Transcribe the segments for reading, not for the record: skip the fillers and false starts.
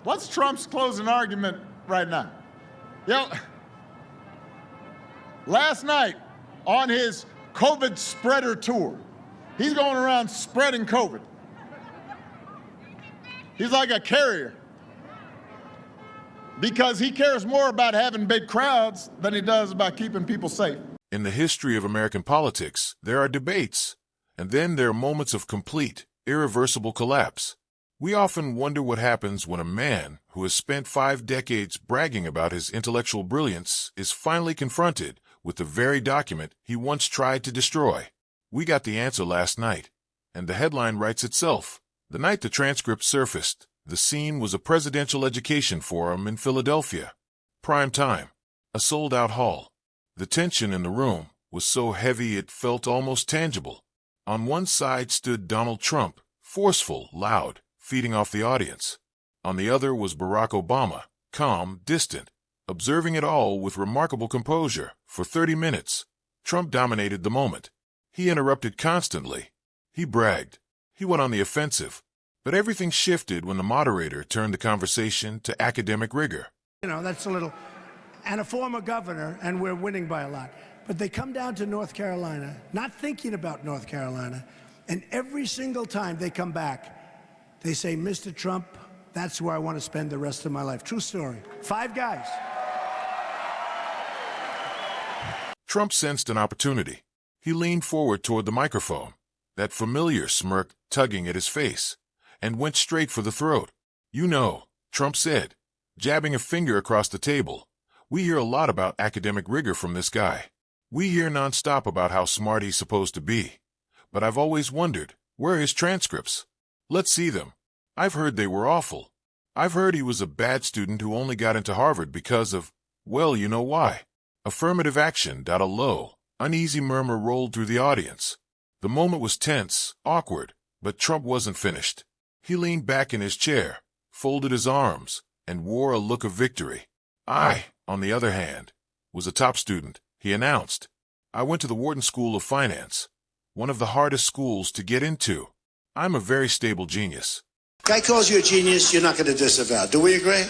What's Trump's closing argument right now? You know, last night on his COVID spreader tour, he's going around spreading COVID. He's like a carrier because he cares more about having big crowds than he does about keeping people safe. In the history of American politics, there are debates, and then there are moments of complete, irreversible collapse. We often wonder what happens when a man who has spent 5 decades bragging about his intellectual brilliance is finally confronted with the very document he once tried to destroy. We got the answer last night, and the headline writes itself. The night the transcript surfaced, the scene was a presidential education forum in Philadelphia. Prime time, a sold-out hall. The tension in the room was so heavy it felt almost tangible. On one side stood Donald Trump, forceful, loud, feeding off the audience. On the other was Barack Obama, calm, distant, observing it all with remarkable composure. For 30 minutes, Trump dominated the moment. He interrupted constantly. He bragged. He went on the offensive. But everything shifted when the moderator turned the conversation to academic rigor. You know, that's a little... and a former governor, and we're winning by a lot. But they come down to North Carolina, not thinking about North Carolina, and every single time they come back, they say, Mr. Trump, that's where I want to spend the rest of my life. True story. 5 guys. Trump sensed an opportunity. He leaned forward toward the microphone, that familiar smirk tugging at his face, and went straight for the throat. You know, Trump said, jabbing a finger across the table, we hear a lot about academic rigor from this guy. We hear nonstop about how smart he's supposed to be. But I've always wondered, where are his transcripts? Let's see them. I've heard they were awful. I've heard he was a bad student who only got into Harvard because of, well, you know why. Affirmative action. A low, uneasy murmur rolled through the audience. The moment was tense, awkward, but Trump wasn't finished. He leaned back in his chair, folded his arms, and wore a look of victory. I, on the other hand, was a top student, he announced. I went to the Wharton School of Finance, one of the hardest schools to get into. I'm a very stable genius. Guy calls you a genius, you're not going to disavow. Do we agree?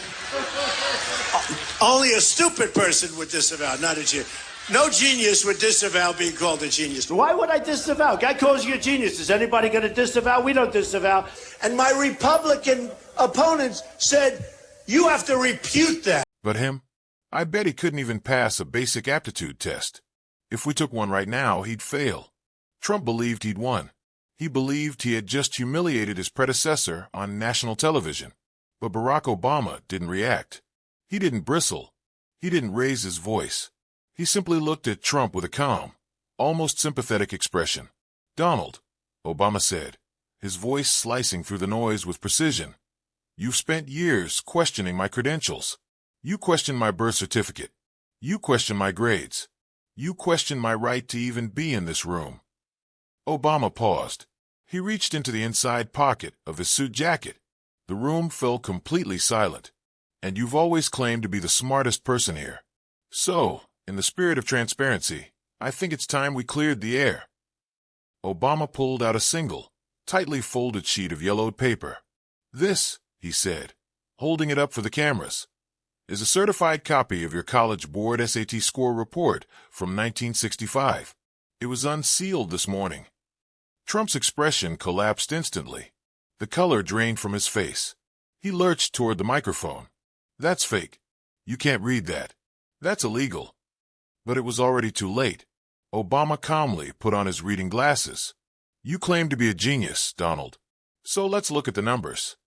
Only a stupid person would disavow, not a genius. No genius would disavow being called a genius. Why would I disavow? Guy calls you a genius. Is anybody going to disavow? We don't disavow. And my Republican opponents said, you have to repute that. But him? I bet he couldn't even pass a basic aptitude test. If we took one right now, he'd fail. Trump believed he'd won. He believed he had just humiliated his predecessor on national television. But Barack Obama didn't react. He didn't bristle. He didn't raise his voice. He simply looked at Trump with a calm, almost sympathetic expression. Donald, Obama said, his voice slicing through the noise with precision. You've spent years questioning my credentials. You question my birth certificate. You question my grades. You question my right to even be in this room. Obama paused. He reached into the inside pocket of his suit jacket. The room fell completely silent. And you've always claimed to be the smartest person here. So, in the spirit of transparency, I think it's time we cleared the air. Obama pulled out a single, tightly folded sheet of yellowed paper. This, he said, holding it up for the cameras, is a certified copy of your College Board SAT score report from 1965. It was unsealed this morning. Trump's expression collapsed instantly. The color drained from his face. He lurched toward the microphone. That's fake. You can't read that. That's illegal. But it was already too late. Obama calmly put on his reading glasses. You claim to be a genius, Donald. So let's look at the numbers.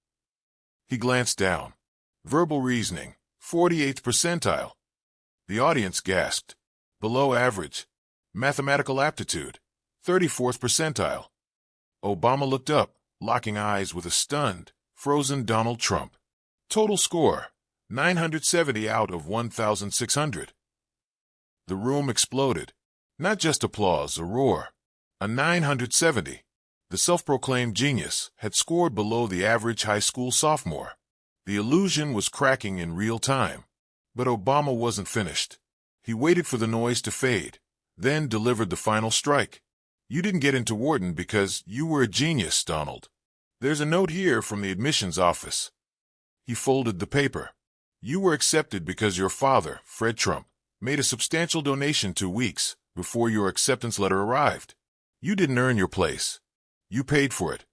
He glanced down. Verbal reasoning, 48th percentile. The audience gasped. Below average. Mathematical aptitude, 34th percentile. Obama looked up, locking eyes with a stunned, frozen Donald Trump. Total score, 970 out of 1,600. The room exploded. Not just applause, a roar. A 970. The self-proclaimed genius had scored below the average high school sophomore. The illusion was cracking in real time. But Obama wasn't finished. He waited for the noise to fade, then delivered the final strike. You didn't get into Wharton because you were a genius, Donald. There's a note here from the admissions office. He folded the paper. You were accepted because your father, Fred Trump, made a substantial donation 2 weeks before your acceptance letter arrived. You didn't earn your place. You paid for it.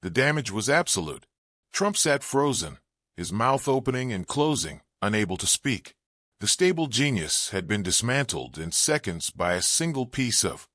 The damage was absolute. Trump sat frozen, his mouth opening and closing, unable to speak. The stable genius had been dismantled in seconds by a single piece of